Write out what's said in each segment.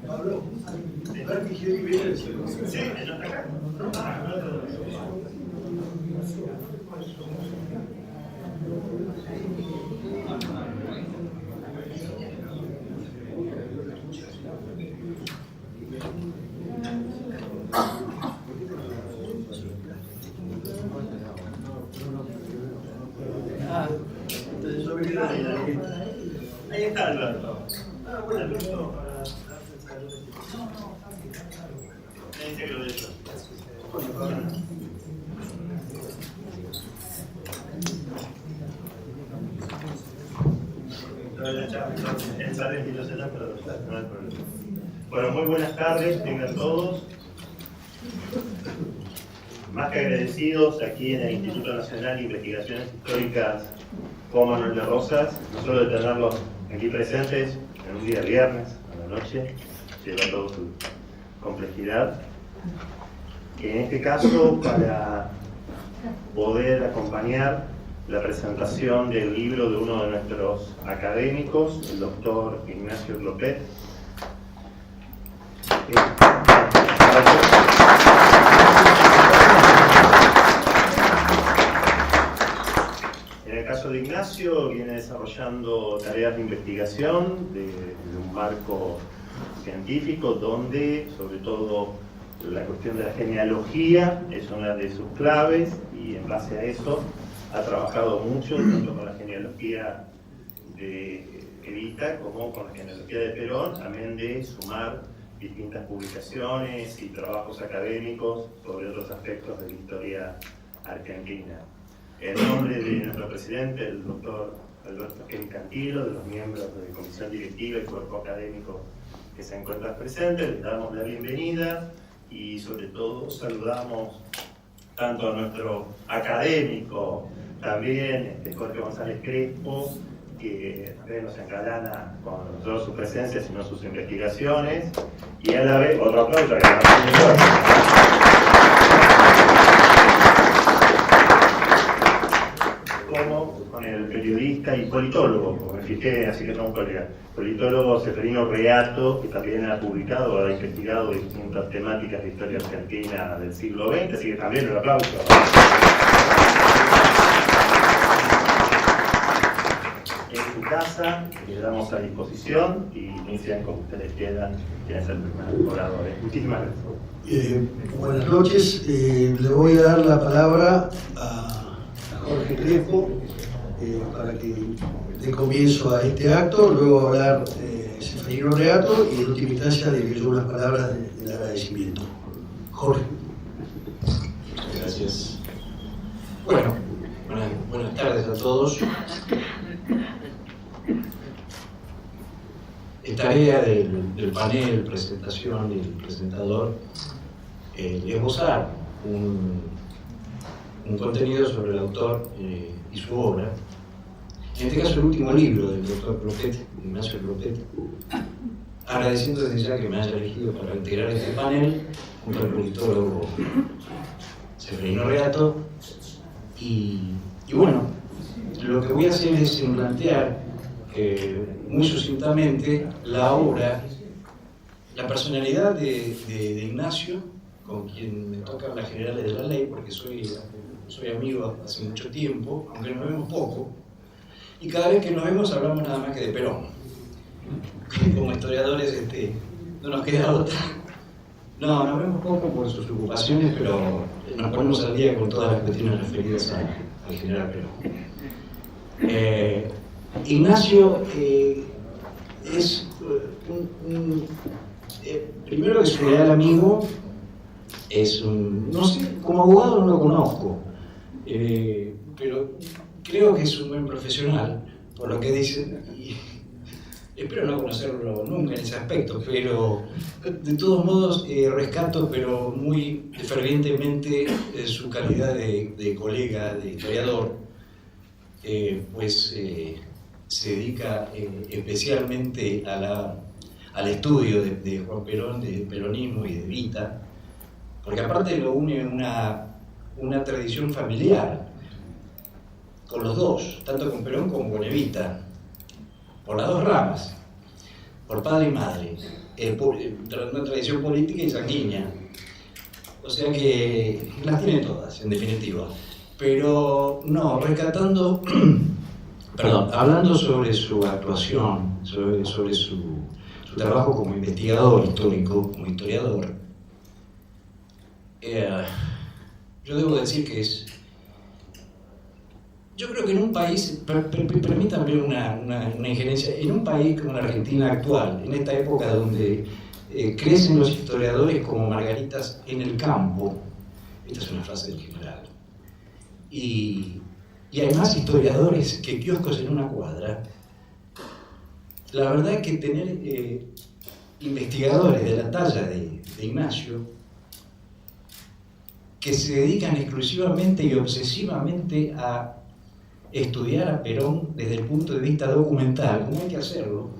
Pablo, ¿verdad que quiere vivir el cielo? Sí, acá. Entonces yo me quedo ahí. Ahí está Alberto. Bueno, Alberto. Me dice que lo de eso. Bueno, muy buenas tardes, tengan todos. Más que agradecidos aquí en el Instituto Nacional de Investigaciones Históricas Juan Manuel de Rosas, no solo de tenerlos aquí presentes en un día viernes a la noche, llevando su complejidad, que en este caso para poder acompañar la presentación del libro de uno de nuestros académicos, el doctor Ignacio Glopet. En el caso de Ignacio, viene desarrollando tareas de investigación de un marco científico donde, sobre todo, la cuestión de la genealogía es una de sus claves, y en base a eso ha trabajado mucho tanto con la genealogía de Evita como con la genealogía de Perón, también de sumar distintas publicaciones y trabajos académicos sobre otros aspectos de la historia argentina. En nombre de nuestro presidente, el doctor Alberto Cantilo, de los miembros de la comisión directiva y cuerpo académico que se encuentran presentes, les damos la bienvenida y sobre todo saludamos tanto a nuestro académico, también Jorge González Crespo, que también nos engalana con no solo su presencia, sino sus investigaciones, y a la vez, otro aplauso que como con el periodista y politólogo, como me fijé, así que tengo un colega, politólogo Seferino Reato, que también ha publicado, ha investigado distintas temáticas de historia argentina del siglo XX, así que también un aplauso. En su casa, quedamos a disposición y inician como ustedes quieran ser oradores. Muchísimas gracias. Buenas noches, le voy a dar la palabra a Jorge Crespo para que dé comienzo a este acto, luego va a hablar Seferino Reato y en última instancia dirigir unas palabras de agradecimiento. Jorge. Gracias. Bueno, buenas tardes a todos. Tarea del panel, presentación y el presentador, esbozar un contenido sobre el autor y su obra. En este caso, el último libro del doctor Glopet, Ignacio Glopet, agradeciendo desde ya que me haya elegido para integrar este panel, junto al politólogo Seferino Reato. Y bueno, lo que voy a hacer es plantear muy sucintamente la obra, la personalidad de Ignacio, con quien me toca las generales de la ley, porque soy amigo hace mucho tiempo, aunque nos vemos poco, y cada vez que nos vemos hablamos nada más que de Perón. Como historiadores no nos queda otra. No, nos vemos poco por sus ocupaciones, pero nos ponemos al día con todas las cuestiones referidas al general Perón. Ignacio es primero que es un leal amigo, no sé, como abogado no lo conozco, pero creo que es un buen profesional, por lo que dicen, y Espero no conocerlo nunca en ese aspecto, pero de todos modos rescato, pero muy fervientemente, su calidad de colega, de historiador, pues se dedica especialmente al estudio de Juan Perón, de peronismo y de Evita, porque aparte lo une una tradición familiar con los dos, tanto con Perón como con Evita, por las dos ramas, por padre y madre, una tradición política y sanguínea, o sea que las tiene todas, en definitiva. Pero no, rescatando, perdón, hablando sobre su actuación, sobre su trabajo como investigador histórico, como historiador, yo debo decir que yo creo que en un país, permítanme una injerencia, en un país como la Argentina actual, en esta época donde crecen los historiadores como margaritas en el campo, esta es una frase del general, y hay más historiadores que kioscos en una cuadra, la verdad es que tener investigadores de la talla de Ignacio, que se dedican exclusivamente y obsesivamente a estudiar a Perón desde el punto de vista documental, como hay que hacerlo.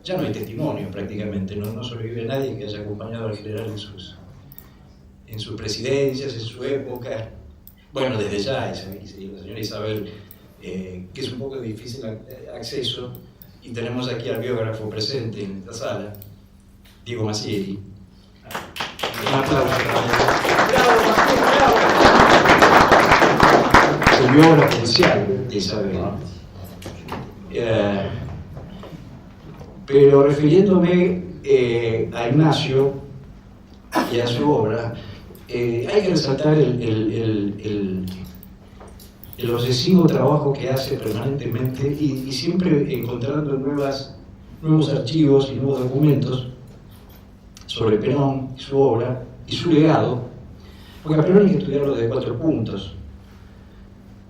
Ya no hay testimonio prácticamente, no sobrevive nadie que haya acompañado al general en sus presidencias, en su época. Bueno, desde ya, la señora Isabel, que es un poco de difícil acceso, y tenemos aquí al biógrafo presente en esta sala, Diego Massieri. Un aplauso para el biógrafo oficial de Isabel. Pero refiriéndome a Ignacio y a su obra, hay que resaltar el obsesivo trabajo que hace permanentemente y siempre encontrando nuevos archivos y nuevos documentos sobre Perón y su obra y su legado, porque a Perón hay que estudiarlo desde 4 puntos: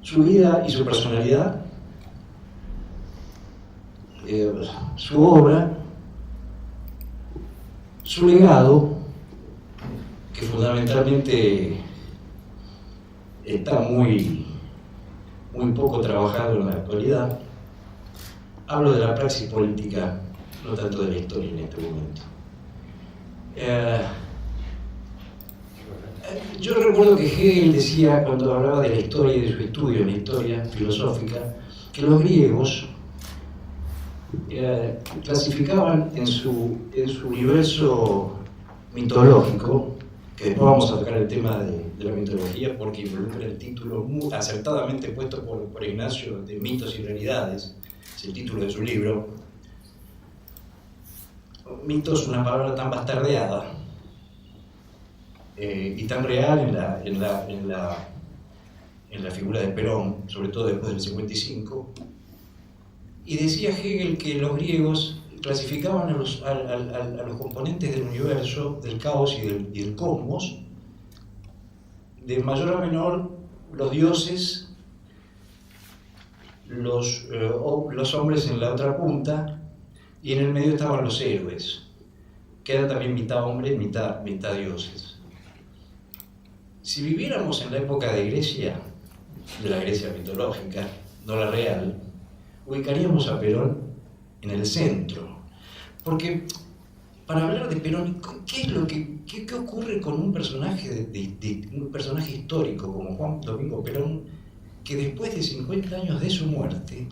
su vida y su personalidad, su obra, su legado, que fundamentalmente está muy poco trabajado en la actualidad. Hablo de la praxis política, no tanto de la historia en este momento. Yo recuerdo que Hegel decía, cuando hablaba de la historia y de su estudio en la historia filosófica, que los griegos clasificaban en su universo mitológico, que después vamos a tocar el tema de la mitología porque involucra el título muy acertadamente puesto por Ignacio de Mitos y Realidades, es el título de su libro. Mitos, una palabra tan bastardeada y tan real en la figura de Perón, sobre todo después del 55. Y decía Hegel que los griegos clasificaban a los componentes del universo, del caos y del cosmos, de mayor a menor, los dioses, los hombres en la otra punta, y en el medio estaban los héroes, que eran también mitad hombres, mitad dioses. Si viviéramos en la época de Grecia, de la Grecia mitológica, no la real, ubicaríamos a Perón en el centro. Porque para hablar de Perón, ¿qué ocurre con un personaje, un personaje histórico como Juan Domingo Perón, que después de 50 años de su muerte,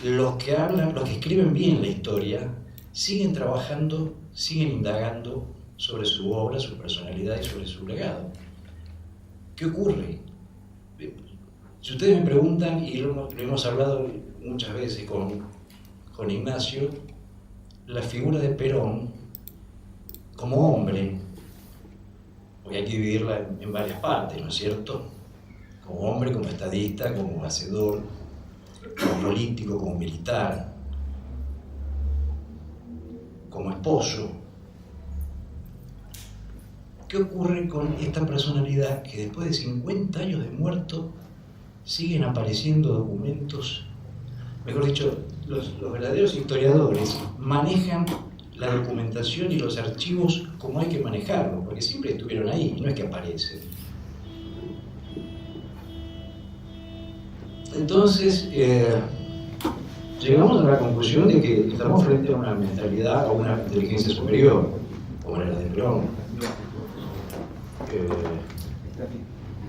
los que escriben bien la historia, siguen trabajando, siguen indagando sobre su obra, su personalidad y sobre su legado? ¿Qué ocurre? Si ustedes me preguntan, y lo hemos hablado muchas veces con Ignacio, la figura de Perón como hombre, porque hay que dividirla en varias partes, ¿no es cierto? Como hombre, como estadista, como hacedor, como político, como militar, como esposo. ¿Qué ocurre con esta personalidad que después de 50 años de muerto siguen apareciendo documentos mejor dicho, los verdaderos historiadores manejan la documentación y los archivos como hay que manejarlos, porque siempre estuvieron ahí, no es que aparecen. Entonces, llegamos a la conclusión de que estamos frente a una mentalidad, a una inteligencia superior, como era la de Perón.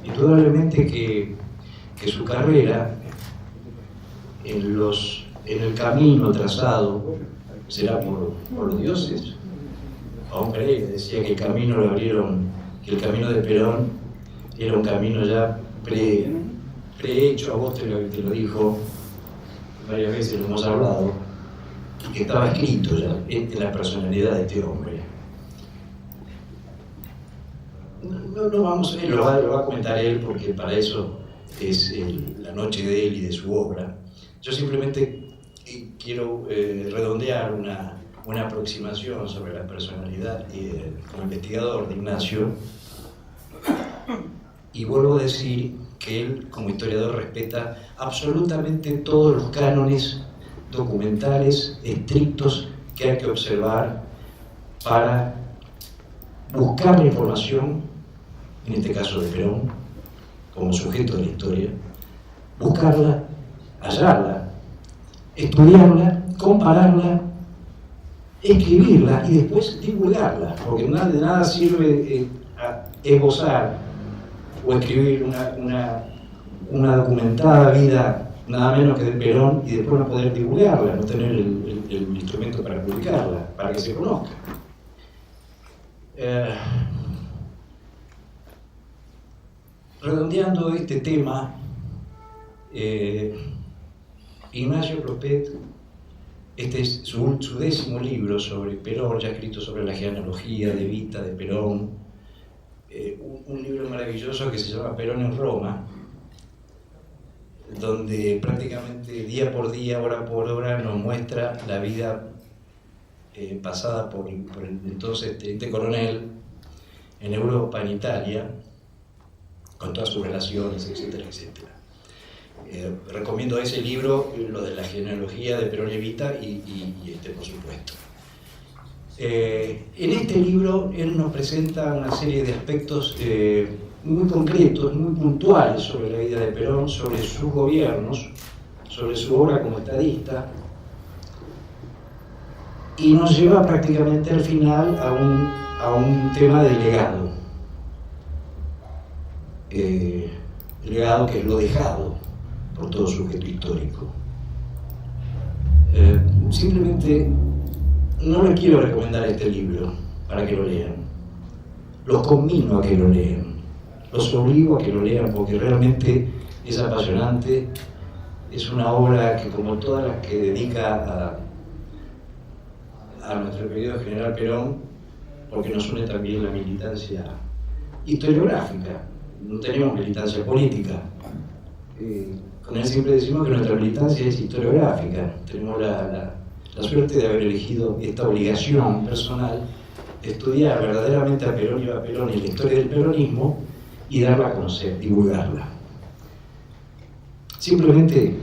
Indudablemente que su carrera en el camino trazado será por los dioses. Aún Pereira decía que el camino lo abrieron, que el camino de Perón era un camino ya prehecho, a vos te lo dijo varias veces, lo hemos hablado, y que estaba escrito ya en la personalidad de este hombre. No vamos a ver, lo va a comentar él, porque para eso es la noche de él y de su obra. Yo simplemente quiero redondear una aproximación sobre la personalidad como investigador de Ignacio, y vuelvo a decir que él como historiador respeta absolutamente todos los cánones documentales estrictos que hay que observar para buscar la información, en este caso de Perón, como sujeto de la historia, buscarla, hallarla, estudiarla, compararla, escribirla y después divulgarla, porque de nada sirve esbozar o escribir una documentada vida nada menos que de Perón y después no poder divulgarla, no tener el instrumento para publicarla, para que se conozca. Redondeando este tema, Ignacio Clopet, este es su 10º libro sobre Perón, ya escrito sobre la genealogía de Evita, de Perón, un libro maravilloso que se llama Perón en Roma, donde prácticamente día por día, hora por hora, nos muestra la vida pasada por el entonces teniente coronel en Europa, en Italia, con todas sus relaciones, etcétera, etcétera. Recomiendo ese libro, lo de la genealogía de Perón y Evita, y este, por supuesto. En este libro él nos presenta una serie de aspectos muy concretos, muy puntuales sobre la vida de Perón, sobre sus gobiernos, sobre su obra como estadista, y nos lleva prácticamente al final a un tema de legado. El legado que es lo dejado por todo sujeto histórico. Simplemente no les quiero recomendar este libro para que lo lean. Los conmino a que lo lean. Los obligo a que lo lean porque realmente es apasionante. Es una obra que, como todas las que dedica a nuestro querido general Perón, porque nos une también la militancia historiográfica. No tenemos militancia política. Con él siempre decimos que nuestra militancia es historiográfica. Tenemos la suerte de haber elegido esta obligación personal de estudiar verdaderamente a Perón y a Perón y la historia del peronismo y darla a conocer, divulgarla. Simplemente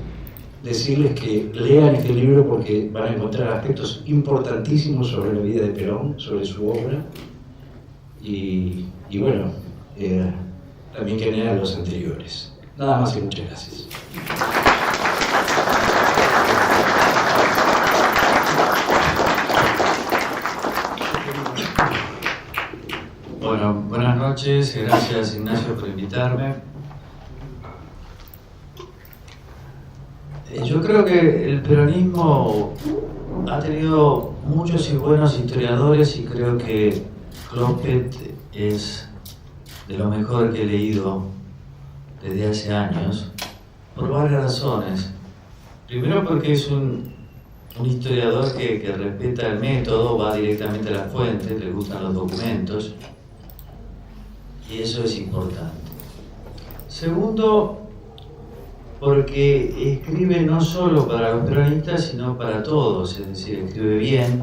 decirles que lean este libro porque van a encontrar aspectos importantísimos sobre la vida de Perón, sobre su obra y bueno, también que lean los anteriores. Nada más y muchas gracias. Bueno, buenas noches, gracias Ignacio por invitarme. Yo creo que el peronismo ha tenido muchos y buenos historiadores y creo que Clopet es de lo mejor que he leído desde hace años, por varias razones. Primero porque es un historiador que respeta el método, va directamente a la fuente, le gustan los documentos, y eso es importante. Segundo, porque escribe no solo para los peronistas, sino para todos, es decir, escribe bien,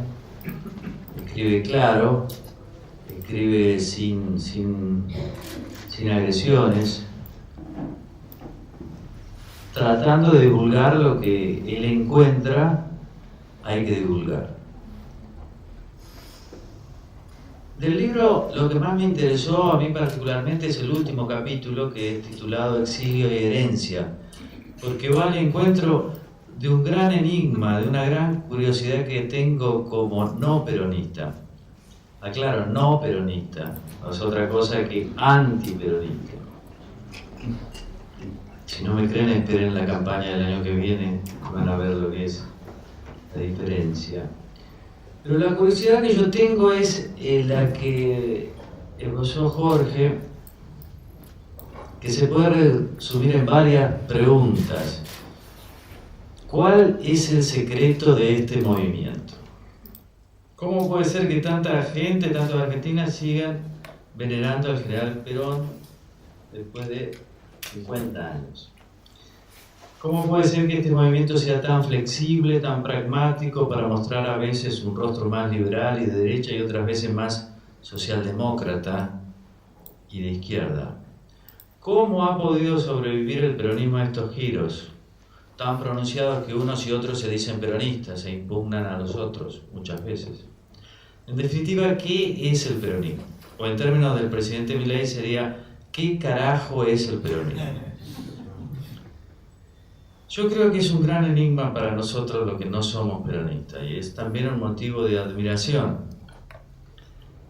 escribe claro, escribe sin agresiones. tratando de divulgar lo que él encuentra hay que divulgar. Del libro, lo que más me interesó a mí particularmente es el último capítulo, que es titulado Exilio y Herencia, porque va al encuentro de un gran enigma, de una gran curiosidad que tengo como no peronista. Aclaro, no peronista, no es otra cosa que antiperonista. Si no me creen, esperen la campaña del año que viene, van a ver lo que es la diferencia. Pero la curiosidad que yo tengo es la que esbozó Jorge, que se puede resumir en varias preguntas. ¿Cuál es el secreto de este movimiento? ¿Cómo puede ser que tanta gente, tanto Argentina, sigan venerando al general Perón después de 50 años? ¿Cómo puede ser que este movimiento sea tan flexible, tan pragmático, para mostrar a veces un rostro más liberal y de derecha y otras veces más socialdemócrata y de izquierda? ¿Cómo ha podido sobrevivir el peronismo a estos giros tan pronunciados que unos y otros se dicen peronistas e impugnan a los otros muchas veces? En definitiva, ¿qué es el peronismo? O en términos del presidente Milei sería, ¿qué carajo es el peronismo? Yo creo que es un gran enigma para nosotros los que no somos peronistas y es también un motivo de admiración.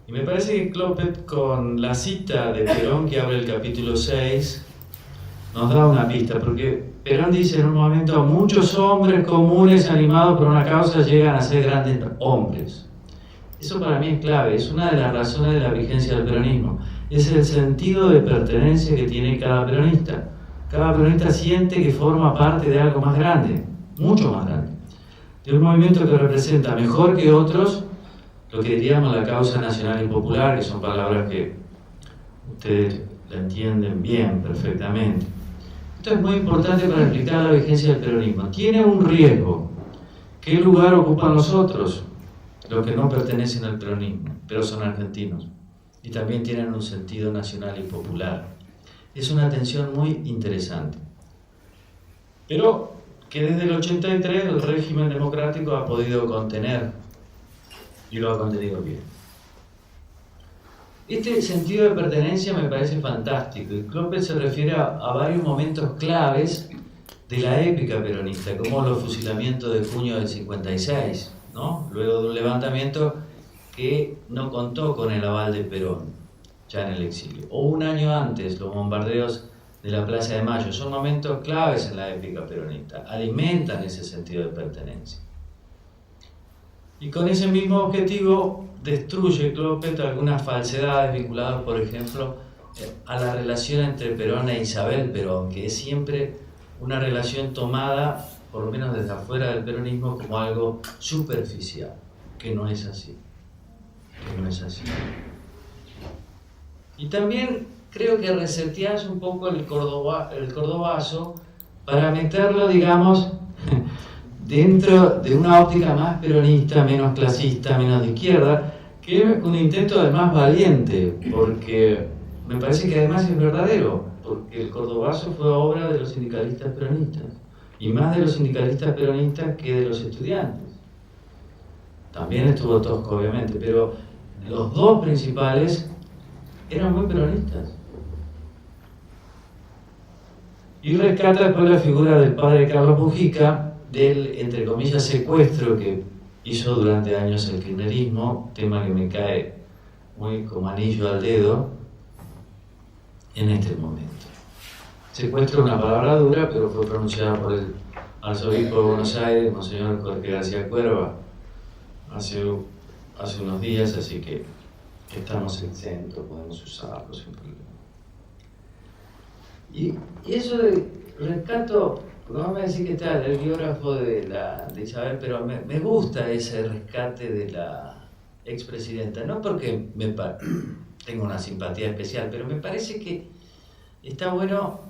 Y me parece que Clopet, con la cita de Perón que abre el capítulo 6, nos da una pista, porque Perón dice en un momento: muchos hombres comunes animados por una causa llegan a ser grandes hombres. Eso para mí es clave, es una de las razones de la vigencia del peronismo. Es el sentido de pertenencia que tiene cada peronista. Cada peronista siente que forma parte de algo más grande, mucho más grande, de un movimiento que representa mejor que otros lo que diríamos la causa nacional y popular, que son palabras que ustedes la entienden bien, perfectamente. Esto es muy importante para explicar la vigencia del peronismo. Tiene un riesgo. ¿Qué lugar ocupan los otros? Los que no pertenecen al peronismo, pero son argentinos y también tienen un sentido nacional y popular. Es una tensión muy interesante, pero que desde el 83 el régimen democrático ha podido contener y lo ha contenido bien. Este sentido de pertenencia me parece fantástico y Clopet se refiere a varios momentos claves de la épica peronista, como los fusilamientos de junio del 56, ¿no? Luego de un levantamiento que no contó con el aval de Perón, ya en el exilio. O un año antes, los bombardeos de la Plaza de Mayo. Son momentos claves en la épica peronista, alimentan ese sentido de pertenencia. Y con ese mismo objetivo destruye Clopet algunas falsedades vinculadas, por ejemplo, a la relación entre Perón e Isabel Perón, que es siempre una relación tomada, por lo menos desde afuera del peronismo, como algo superficial, que no es así. Que no es así. Y también creo que reseteás un poco el cordobazo para meterlo, digamos, dentro de una óptica más peronista, menos clasista, menos de izquierda, que es un intento además valiente, porque me parece que además es verdadero, porque el cordobazo fue obra de los sindicalistas peronistas, y más de los sindicalistas peronistas que de los estudiantes. También estuvo Tosco, obviamente, pero los dos principales eran muy peronistas. Y rescata después la figura del padre Carlos Mujica, del, entre comillas, secuestro que hizo durante años el kirchnerismo, tema que me cae muy como anillo al dedo en este momento. Secuestro es una palabra dura, pero fue pronunciada por el arzobispo de Buenos Aires, Monseñor Jorge García Cuerva, hace unos días, así que estamos exentos, podemos usarlo sin problema. Y eso de rescato, no me voy a decir que está el biógrafo de Isabel, pero me gusta ese rescate de la expresidenta, no porque tengo una simpatía especial, pero me parece que está bueno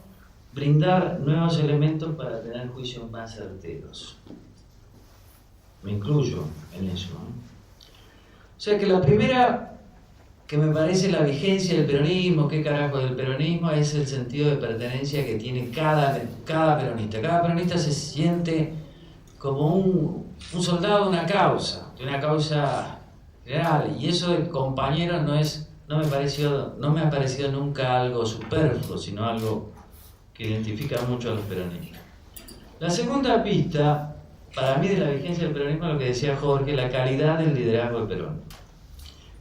brindar nuevos elementos para tener juicios más certeros. Me incluyo en eso, ¿no? O sea que la primera que me parece la vigencia del peronismo, qué carajo del peronismo, es el sentido de pertenencia que tiene cada peronista. Cada peronista se siente como un soldado de una causa real, y eso del compañero no me ha parecido nunca algo superfluo, sino algo que identifica mucho a los peronistas. La segunda pista, para mí, de la vigencia del peronismo, es lo que decía Jorge, la calidad del liderazgo del Perón.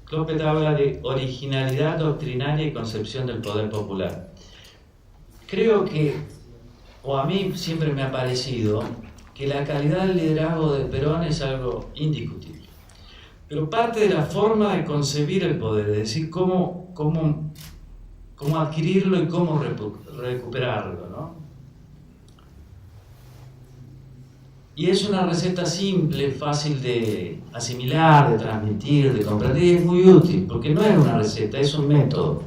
Clopet habla de originalidad doctrinaria y concepción del poder popular. Creo que, o a mí siempre me ha parecido, que la calidad del liderazgo de Perón es algo indiscutible. Pero parte de la forma de concebir el poder, es decir, cómo adquirirlo y cómo recuperarlo, ¿no? Y es una receta simple, fácil de asimilar, de transmitir, de comprender, y es muy útil, porque no es una receta, es un método.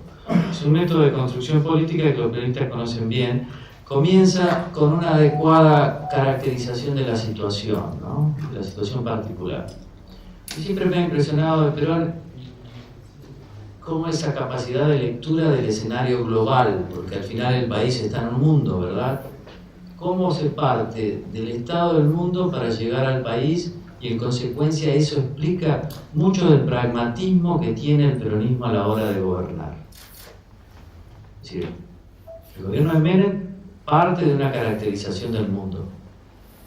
Es un método de construcción política que los peronistas conocen bien. Comienza con una adecuada caracterización de la situación, ¿no? De la situación particular. Y siempre me ha impresionado de Perón cómo esa capacidad de lectura del escenario global, porque al final el país está en un mundo, ¿verdad? Cómo se parte del estado del mundo para llegar al país, y en consecuencia eso explica mucho del pragmatismo que tiene el peronismo a la hora de gobernar. Es decir, el gobierno de Menem parte de una caracterización del mundo.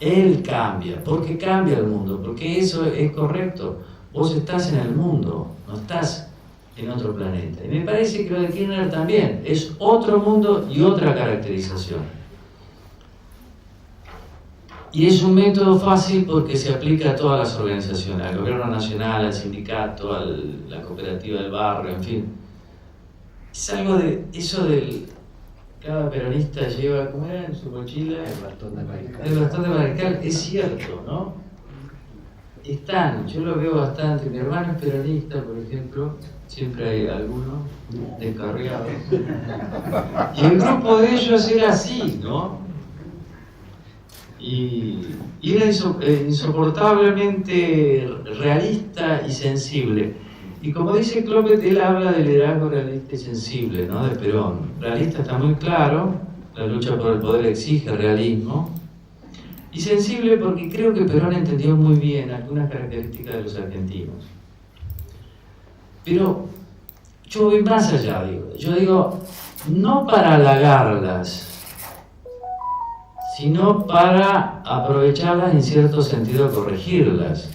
Él cambia. ¿Por qué cambia el mundo? Porque eso es correcto. Vos estás en el mundo, no estás en otro planeta. Y me parece que lo de Kirchner también es otro mundo y otra caracterización. Y es un método fácil porque se aplica a todas las organizaciones, al gobierno nacional, al sindicato, a la cooperativa del barrio, en fin. Es algo de eso del... Cada peronista lleva, ¿cómo era en su mochila? El bastón de mariscal. El bastón de mariscal, es cierto, ¿no? Están, yo lo veo bastante. Mi hermano es peronista, por ejemplo, siempre hay alguno descarriado. Y el grupo de ellos era así, ¿no? Y era insoportablemente realista y sensible. Y como dice Clopet, él habla del liderazgo realista y sensible, ¿no? De Perón. Realista está muy claro, la lucha por el poder exige realismo. Y sensible porque creo que Perón entendió muy bien algunas características de los argentinos. Pero yo voy más allá, yo digo, no para halagarlas, sino para aprovecharlas, en cierto sentido corregirlas.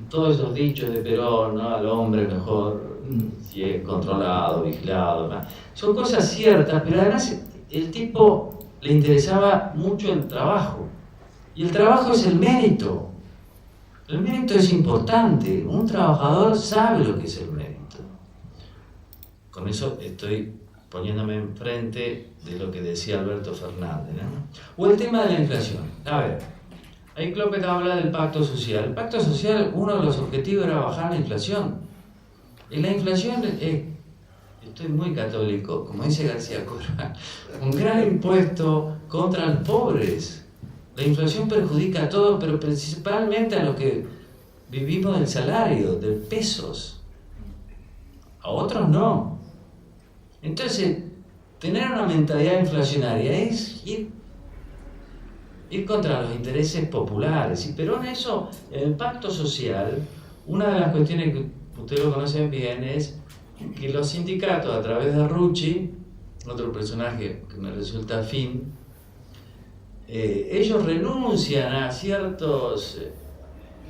Todos esos dichos de Perón, ¿no? Al hombre mejor si es controlado, vigilado, ¿no? Son cosas ciertas, pero además el tipo le interesaba mucho el trabajo. Y el trabajo es el mérito. El mérito es importante. Un trabajador sabe lo que es el mérito. Con eso estoy poniéndome enfrente de lo que decía Alberto Fernández, ¿no? O el tema de la inflación. A ver, ahí Clopet habla del pacto social. El pacto social, uno de los objetivos era bajar la inflación. Y la inflación es, estoy muy católico, como dice García Corral, un gran impuesto contra los pobres. La inflación perjudica a todos, pero principalmente a los que vivimos del salario, de pesos. A otros no. Entonces, tener una mentalidad inflacionaria es ir contra los intereses populares. Y Perón eso, en el pacto social, una de las cuestiones que ustedes lo conocen bien es que los sindicatos, a través de Rucci, otro personaje que me resulta afín, ellos renuncian a ciertas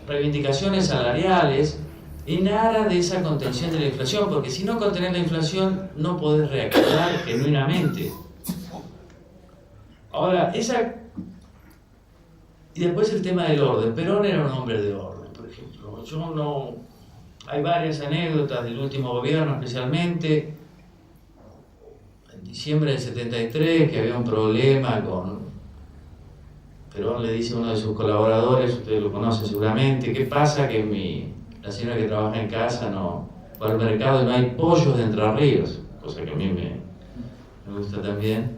reivindicaciones salariales en aras de esa contención de la inflación, porque si no contenés la inflación no podés reaccionar genuinamente. Ahora, y después el tema del orden. Perón era un hombre de orden, por ejemplo. Hay varias anécdotas del último gobierno, especialmente en diciembre del 73, que había un problema con... Perón le dice a uno de sus colaboradores, ustedes lo conocen seguramente, ¿qué pasa? Que la señora que trabaja en casa no va al mercado y no hay pollos de Entre Ríos, cosa que a mí me gusta también.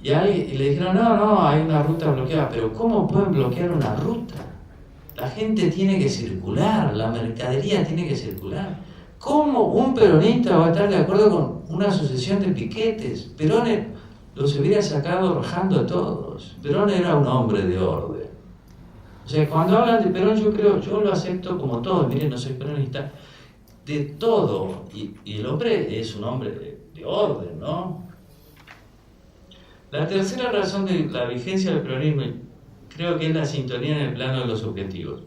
Y le dijeron, no, hay una ruta bloqueada. Pero ¿cómo pueden bloquear una ruta? La gente tiene que circular, la mercadería tiene que circular. ¿Cómo un peronista va a estar de acuerdo con una sucesión de piquetes? Perón los hubiera sacado rajando a todos. Perón era un hombre de orden. O sea, cuando hablan de Perón, yo lo acepto como todo. Miren, no soy peronista, de todo. Y el hombre es un hombre de orden, ¿no? La tercera razón de la vigencia del peronismo creo que es la sintonía en el plano de los objetivos.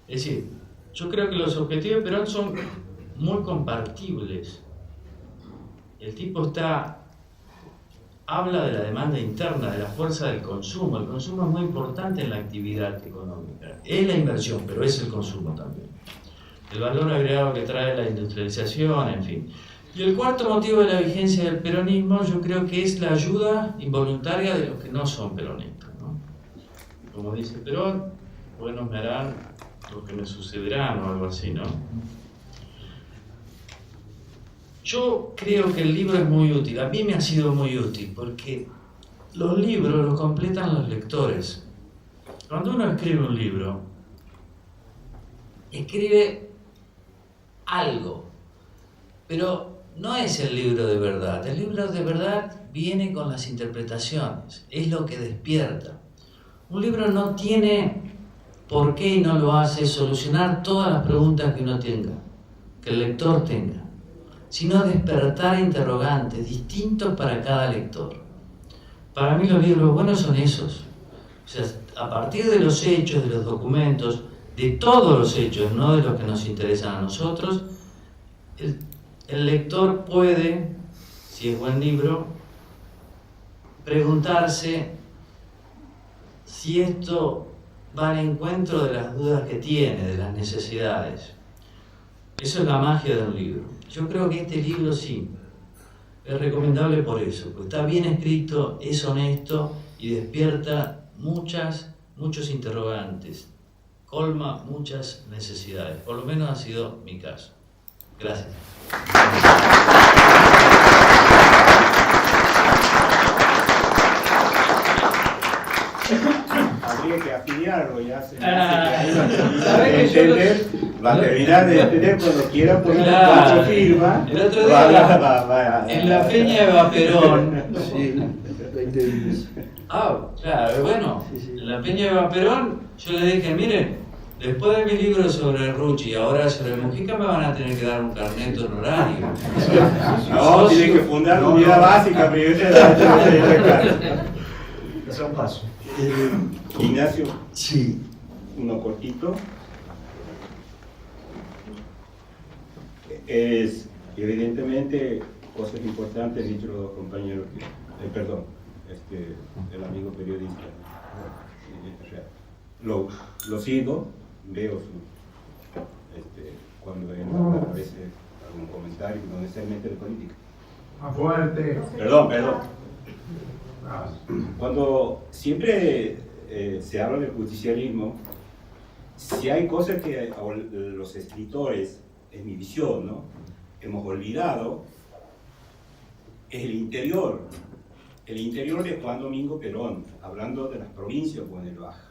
Es decir, yo creo que los objetivos de Perón son muy compartibles. El tipo habla de la demanda interna, de la fuerza del consumo. El consumo es muy importante en la actividad económica. Es la inversión, pero es el consumo también. El valor agregado que trae la industrialización, en fin. Y el cuarto motivo de la vigencia del peronismo, yo creo que es la ayuda involuntaria de los que no son peronistas, ¿no? Como dice Perón, buenos me harán los que me sucederán, o algo así, ¿no? Yo creo que el libro es muy útil, a mí me ha sido muy útil, porque los libros los completan los lectores. Cuando uno escribe un libro, escribe algo, pero no es el libro de verdad. El libro de verdad viene con las interpretaciones, es lo que despierta. Un libro no tiene por qué, y no lo hace, solucionar todas las preguntas que uno tenga, que el lector tenga, sino despertar interrogantes distintos para cada lector. Para mí los libros buenos son esos. O sea, a partir de los hechos, de los documentos, de todos los hechos, no de los que nos interesan a nosotros, el lector puede, si es buen libro, preguntarse si esto va al encuentro de las dudas que tiene, de las necesidades. Eso es la magia de un libro. Yo creo que este libro sí, es recomendable por eso, porque está bien escrito, es honesto y despierta muchos interrogantes, colma muchas necesidades. Por lo menos ha sido mi caso. Gracias. Habría que afiliarlo, ya se me hace que ahí va a terminar de entender cuando quiera poner cuatro firmas. El otro día en la Peña de Vaperón. Sí, Claro, bueno, en la Peña de Vaperón yo le dije, miren, después de mi libro sobre Rucci y ahora sobre Mujica me van a tener que dar un carnet honorario. No, tienen que fundar una unidad básica, pero yo te la Es un paso. Ignacio, sí. uno cortito. Es evidentemente cosas importantes, dicho los dos compañeros, el amigo periodista. Lo sigo, veo cuando entra a veces algún comentario, no necesariamente de política. Más fuerte. Perdón. Cuando siempre se habla del justicialismo, si hay cosas que los escritores, en mi visión, ¿no?, hemos olvidado, es el interior de Juan Domingo Perón, hablando de las provincias de el Baja.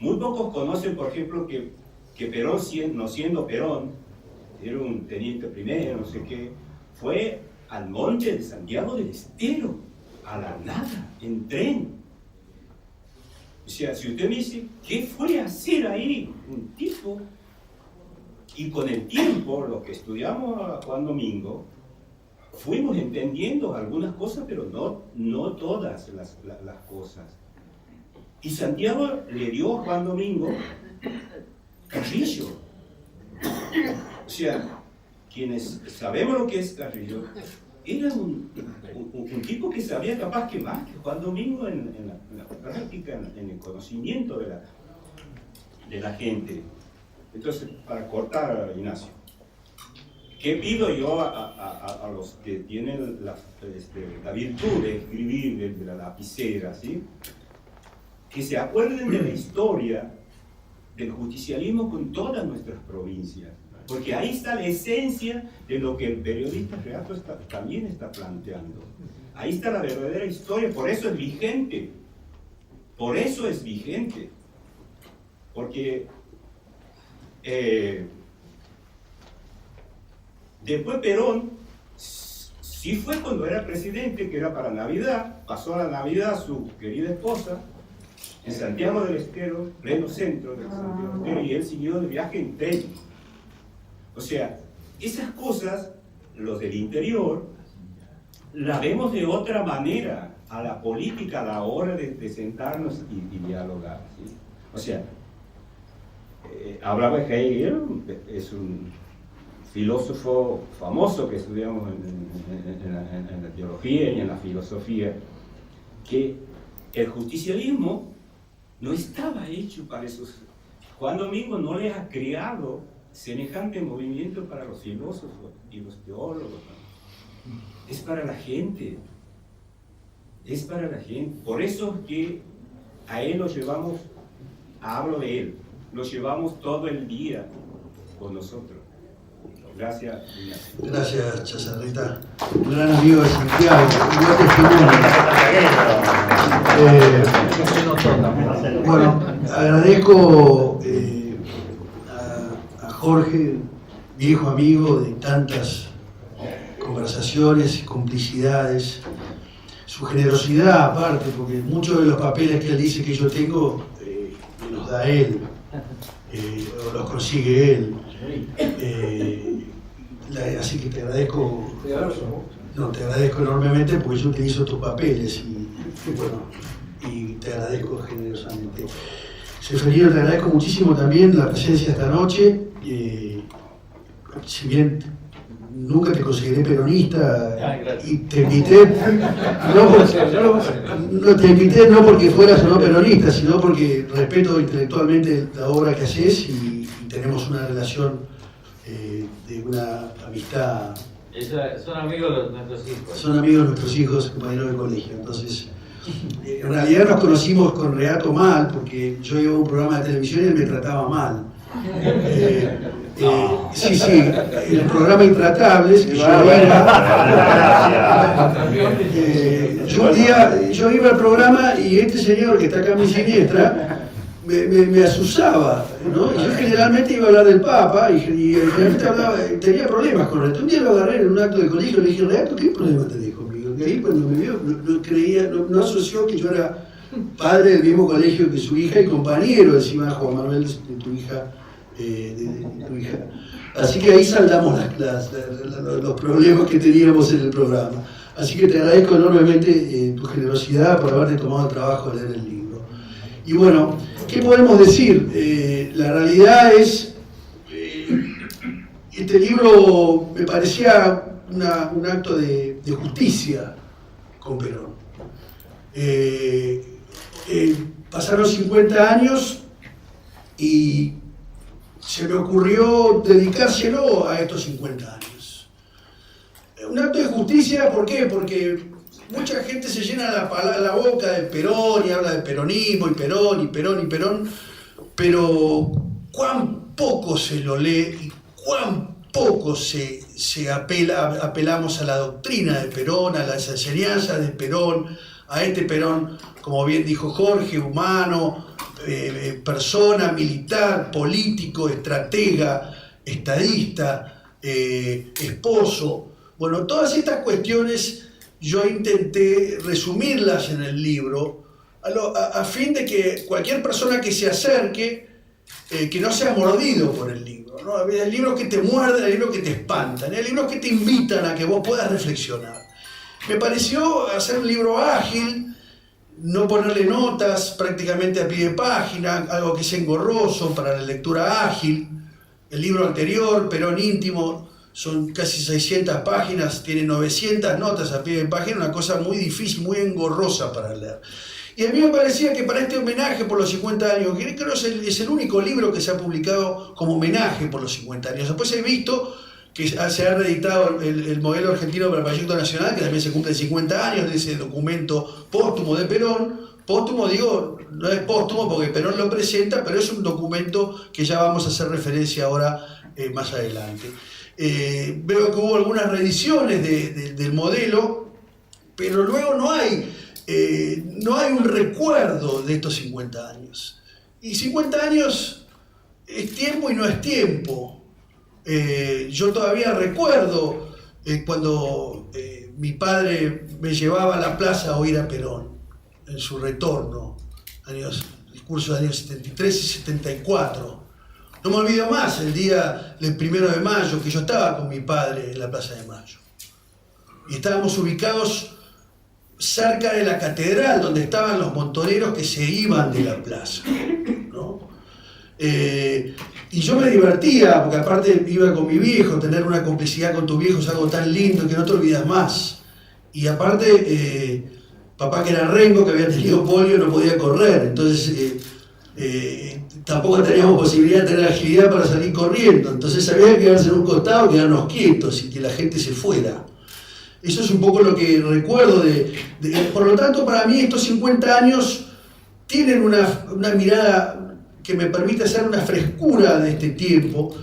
Muy pocos conocen, por ejemplo, que Perón, no siendo Perón, era un teniente primero, no sé qué, fue al monte de Santiago del Estero, a la nada, en tren. O sea, si usted me dice, ¿qué fue a hacer ahí un tipo? Y con el tiempo, los que estudiamos a Juan Domingo, fuimos entendiendo algunas cosas, pero no todas las cosas. Y Santiago le dio a Juan Domingo Carrillo. O sea, quienes sabemos lo que es Carrillo, era un tipo que sabía capaz que más que Juan Domingo en la práctica, en el conocimiento de la gente. Entonces, para cortar, Ignacio, ¿qué pido yo a los que tienen la virtud de escribir de la lapicera, ¿sí?, que se acuerden de la historia del justicialismo con todas nuestras provincias? Porque ahí está la esencia de lo que el periodista Reato también está planteando. Ahí está la verdadera historia, por eso es vigente. Por eso es vigente. Porque Después Perón sí fue cuando era presidente, que era para Navidad, pasó a la Navidad a su querida esposa en Santiago del Estero, pleno centro de Santiago del Estero, y él siguió de viaje en tren. O sea, esas cosas, los del interior, la vemos de otra manera a la política a la hora de sentarnos y dialogar, ¿sí? O sea, hablaba Hegel, es un filósofo famoso que estudiamos en la teología y en la filosofía, que el justicialismo no estaba hecho para esos. Juan Domingo no les ha creado semejante movimiento para los filósofos y los teólogos, ¿no? Es para la gente, es para la gente. Por eso es que a él lo llevamos, hablo de él, lo llevamos todo el día con nosotros. Gracias, Ignacio. Gracias, Chazarreta. Un gran amigo de Santiago, un testimonio. Bueno, agradezco a Jorge, viejo amigo de tantas conversaciones y complicidades, su generosidad aparte, porque muchos de los papeles que él dice que yo tengo, me los da él, o los consigue él. Así que te agradezco. No, te agradezco enormemente porque yo utilizo tus papeles y te agradezco generosamente. Seferino, te agradezco muchísimo también la presencia esta noche. Si bien nunca te consideré peronista y te invité, no porque fueras o no peronista, sino porque respeto intelectualmente la obra que haces y tenemos una relación de una amistad. Son amigos de nuestros hijos. Son amigos de nuestros hijos, compañeros de colegio. Entonces, en realidad nos conocimos con Reato mal, porque yo iba a un programa de televisión y él me trataba mal. Sí, el programa Intratables, que yo iba al programa y este señor que está acá a mi siniestra me asusaba, ¿no? Yo generalmente iba a hablar del Papa y generalmente tenía problemas con Reato. Un día lo agarré en un acto de colegio y le dije, Reato, ¿qué problema tenés conmigo? Y ahí cuando me vio, no asoció que yo era padre del mismo colegio que su hija y compañero encima de Juan Manuel, de tu hija. Así que ahí saldamos los problemas que teníamos en el programa. Así que te agradezco enormemente tu generosidad por haberte tomado el trabajo de leer el libro. Y bueno, ¿qué podemos decir? La realidad es, este libro me parecía un acto de justicia con Perón. Pasaron 50 años y se me ocurrió dedicárselo a estos 50 años. Un acto de justicia, ¿por qué? Porque mucha gente se llena la boca de Perón y habla de peronismo y Perón, pero cuán poco se lo lee y cuán poco apelamos a la doctrina de Perón, a las enseñanzas de Perón, a este Perón, como bien dijo Jorge, humano, persona, militar, político, estratega, estadista, esposo. Bueno, todas estas cuestiones yo intenté resumirlas en el libro a fin de que cualquier persona que se acerque, que no sea mordido por el libro, ¿no? Hay libros que te muerden, hay libros que te espantan, hay libros que te invitan a que vos puedas reflexionar. Me pareció hacer un libro ágil, no ponerle notas prácticamente a pie de página, algo que sea engorroso para la lectura ágil. El libro anterior, Perón íntimo, son casi 600 páginas, tiene 900 notas a pie de página, una cosa muy difícil, muy engorrosa para leer. Y a mí me parecía que para este homenaje por los 50 años, que creo que es el único libro que se ha publicado como homenaje por los 50 años. Después he visto que se ha reeditado el modelo argentino para el Proyecto Nacional, que también se cumplen 50 años de ese documento póstumo de Perón. Póstumo, digo, no es póstumo porque Perón lo presenta, pero es un documento que ya vamos a hacer referencia ahora más adelante. Veo que hubo algunas reediciones del modelo, pero luego no hay un recuerdo de estos 50 años. Y 50 años es tiempo y no es tiempo. Yo todavía recuerdo cuando mi padre me llevaba a la plaza a oír a Perón en su retorno, discurso de años 73 y 74. No me olvido más el día del 1 de mayo, que yo estaba con mi padre en la Plaza de Mayo. Y estábamos ubicados cerca de la catedral, donde estaban los montoneros que se iban de la plaza, ¿no? Y yo me divertía, porque aparte iba con mi viejo, tener una complicidad con tu viejo es algo tan lindo que no te olvidas más. Y aparte, papá, que era rengo, que había tenido polio, no podía correr, entonces tampoco teníamos posibilidad de tener agilidad para salir corriendo, entonces había que quedarse en un costado, quedarnos quietos y que la gente se fuera. Eso es un poco lo que recuerdo por lo tanto, para mí estos 50 años tienen una mirada que me permite hacer una frescura de este tiempo,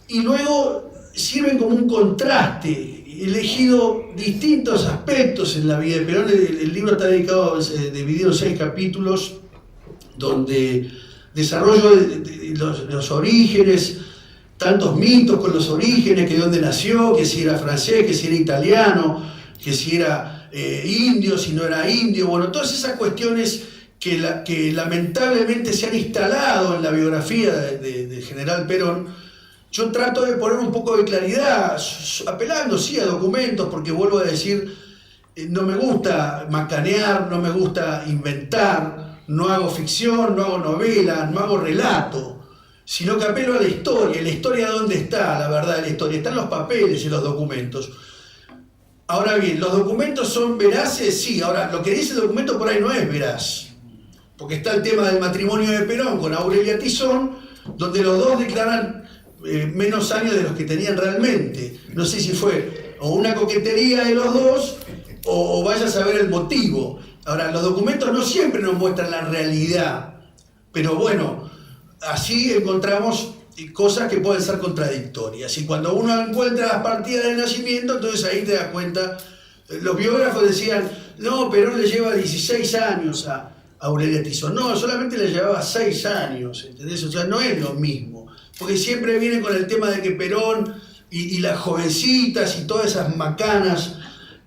y luego sirven como un contraste. He elegido distintos aspectos en la vida de Perón. El libro está dividido en 6 capítulos, donde desarrollo los orígenes, tantos mitos con los orígenes, que de dónde nació, que si era francés, que si era italiano, que si era indio, si no era indio, bueno, todas esas cuestiones que lamentablemente se han instalado en la biografía de General Perón. Yo trato de poner un poco de claridad, apelando sí a documentos, porque vuelvo a decir, no me gusta macanear, no me gusta inventar, no hago ficción, no hago novela, no hago relato, sino que apelo a la historia. ¿Y la historia dónde está? La verdad de la historia está en los papeles y los documentos. Ahora bien, ¿los documentos son veraces? Sí. Ahora, lo que dice el documento por ahí no es veraz, porque está el tema del matrimonio de Perón con Aurelia Tizón, donde los dos declaran menos años de los que tenían realmente. No sé si fue o una coquetería de los dos, o vaya a saber el motivo. Ahora, los documentos no siempre nos muestran la realidad, pero bueno, así encontramos cosas que pueden ser contradictorias. Y cuando uno encuentra las partidas de nacimiento, entonces ahí te das cuenta. Los biógrafos decían, no, Perón le lleva 16 años a Aurelia Tizón. No, solamente le llevaba 6 años, ¿entendés? O sea, no es lo mismo. Porque siempre viene con el tema de que Perón y las jovencitas y todas esas macanas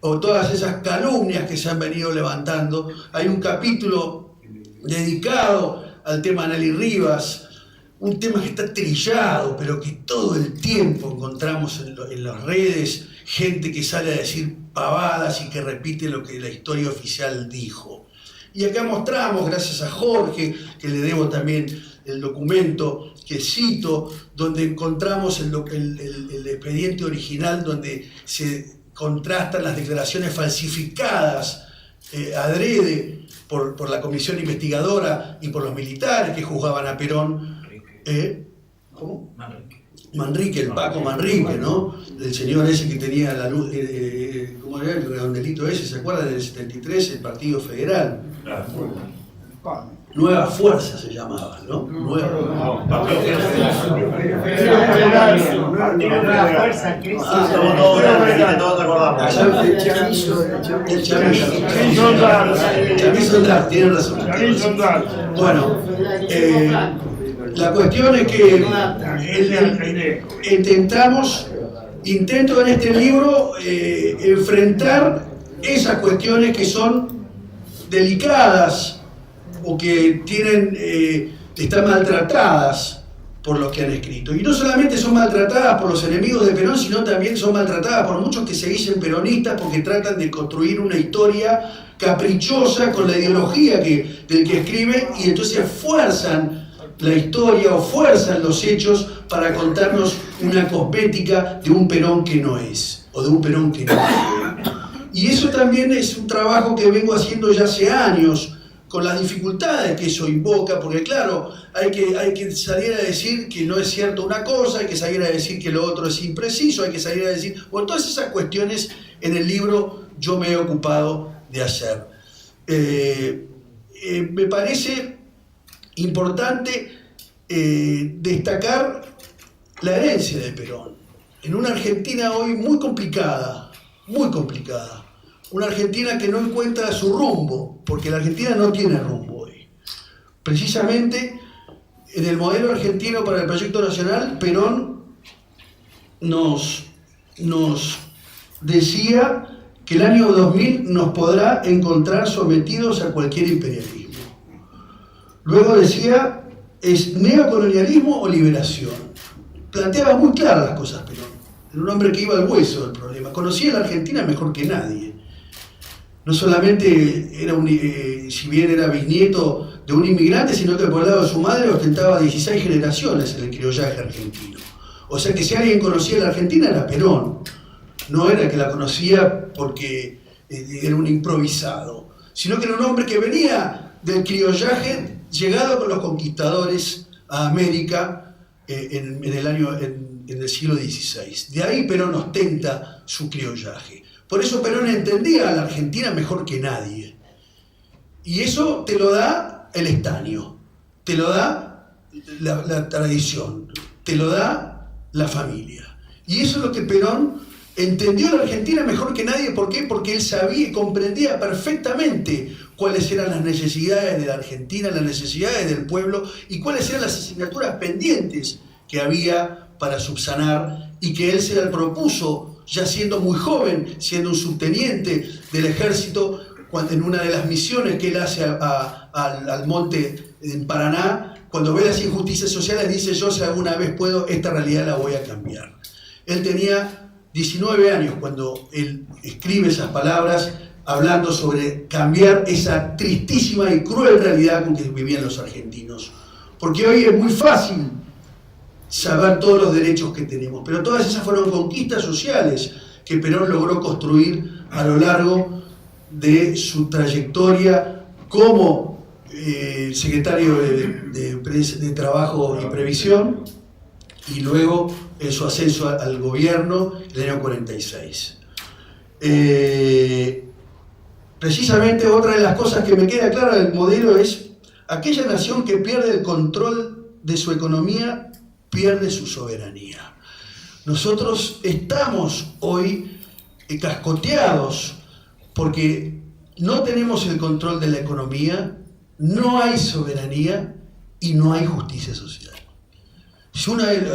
o todas esas calumnias que se han venido levantando. Hay un capítulo dedicado al tema Nelly Rivas, un tema que está trillado, pero que todo el tiempo encontramos en las redes gente que sale a decir pavadas y que repite lo que la historia oficial dijo. Y acá mostramos, gracias a Jorge, que le debo también el documento que cito, donde encontramos el expediente original, donde se contrastan las declaraciones falsificadas adrede por la comisión investigadora y por los militares que juzgaban a Perón. ¿Cómo? Manrique, el Paco Manrique, ¿no? El señor ese que tenía la luz, ¿cómo era el redondelito ese? ¿Se acuerdan del 73, el Partido Federal? Nueva Fuerza se llamaba, ¿no? Nueva Fuerza. Todos recordamos. El Chavismo, tiene razón. Bueno, la cuestión es que intento en este libro enfrentar esas cuestiones que son delicadas o que están maltratadas por los que han escrito. Y no solamente son maltratadas por los enemigos de Perón, sino también son maltratadas por muchos que se dicen peronistas porque tratan de construir una historia caprichosa con la ideología del que escribe, y entonces fuerzan la historia o fuerzan los hechos para contarnos una cosmética de un Perón que no es, o de un Perón que no fue. Y eso también es un trabajo que vengo haciendo ya hace años, con las dificultades que eso invoca, porque claro, hay que salir a decir que no es cierto una cosa, hay que salir a decir que lo otro es impreciso, hay que salir a decir, bueno, todas esas cuestiones en el libro yo me he ocupado de hacer. Me parece importante destacar la herencia de Perón, en una Argentina hoy muy complicada, una Argentina que no encuentra su rumbo, porque la Argentina no tiene rumbo hoy. Precisamente en el modelo argentino para el proyecto nacional, Perón nos decía que el año 2000 nos podrá encontrar sometidos a cualquier imperialismo. Luego decía, ¿es neocolonialismo o liberación? Planteaba muy claras las cosas Perón. Era un hombre que iba al hueso del problema. Conocía la Argentina mejor que nadie. No solamente era si bien era bisnieto de un inmigrante, sino que por el lado de su madre ostentaba 16 generaciones en el criollaje argentino. O sea que si alguien conocía la Argentina era Perón. No era que la conocía porque era un improvisado, sino que era un hombre que venía del criollaje llegado con los conquistadores a América en el siglo XVI. De ahí Perón ostenta su criollaje. Por eso Perón entendía a la Argentina mejor que nadie. Y eso te lo da el estaño, te lo da la tradición, te lo da la familia. Y eso es lo que Perón entendió a la Argentina mejor que nadie. ¿Por qué? Porque él sabía y comprendía perfectamente cuáles eran las necesidades de la Argentina, las necesidades del pueblo y cuáles eran las asignaturas pendientes que había para subsanar, y que él se la propuso ya siendo muy joven, siendo un subteniente del ejército, cuando en una de las misiones que él hace al monte en Paraná, cuando ve las injusticias sociales, dice: yo si alguna vez puedo, esta realidad la voy a cambiar. Él tenía 19 años cuando él escribe esas palabras, hablando sobre cambiar esa tristísima y cruel realidad con que vivían los argentinos. Porque hoy es muy fácil saber todos los derechos que tenemos, pero todas esas fueron conquistas sociales que Perón logró construir a lo largo de su trayectoria como secretario de Trabajo y Previsión, y luego en su ascenso al gobierno en el año 46. Precisamente otra de las cosas que me queda clara del modelo es: aquella nación que pierde el control de su economía pierde su soberanía. Nosotros estamos hoy cascoteados porque no tenemos el control de la economía, no hay soberanía y no hay justicia social.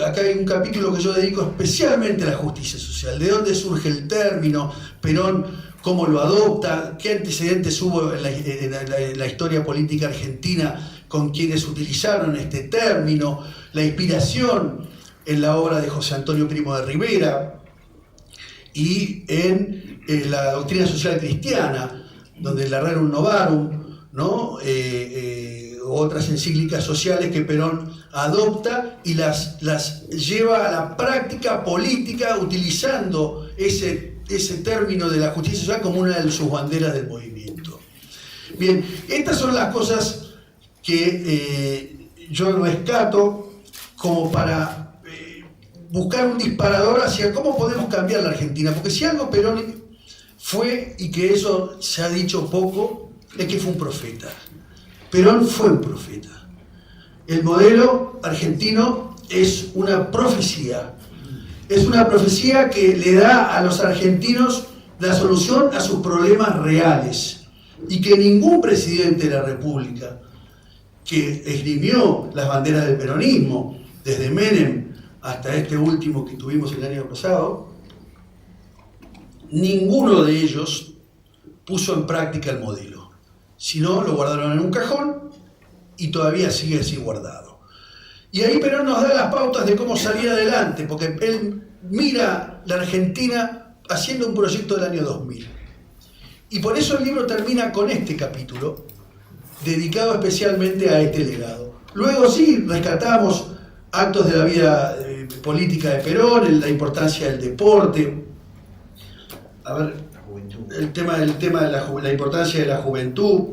Acá hay un capítulo que yo dedico especialmente a la justicia social. ¿De dónde surge el término? Perón, ¿cómo lo adopta? ¿Qué antecedentes hubo en la historia política argentina con quienes utilizaron este término? La inspiración en la obra de José Antonio Primo de Rivera y en la doctrina social cristiana, donde el Rerum Novarum, ¿no? Otras encíclicas sociales que Perón adopta y las lleva a la práctica política, utilizando ese término de la justicia social como una de sus banderas del movimiento. Bien, estas son las cosas que yo rescato como para buscar un disparador hacia cómo podemos cambiar la Argentina, porque si algo Perón fue, y que eso se ha dicho poco, es que fue un profeta. Perón fue un profeta. El modelo argentino es una profecía. Es una profecía que le da a los argentinos la solución a sus problemas reales. Y que ningún presidente de la República que esgrimió las banderas del peronismo, desde Menem hasta este último que tuvimos el año pasado, ninguno de ellos puso en práctica el modelo. Si no, lo guardaron en un cajón y todavía sigue así guardado. Y ahí Perón nos da las pautas de cómo salir adelante, porque él mira la Argentina haciendo un proyecto del año 2000. Y por eso el libro termina con este capítulo, dedicado especialmente a este legado. Luego sí, rescatamos actos de la vida política de Perón, la importancia del deporte. A ver, el tema de la importancia de la juventud,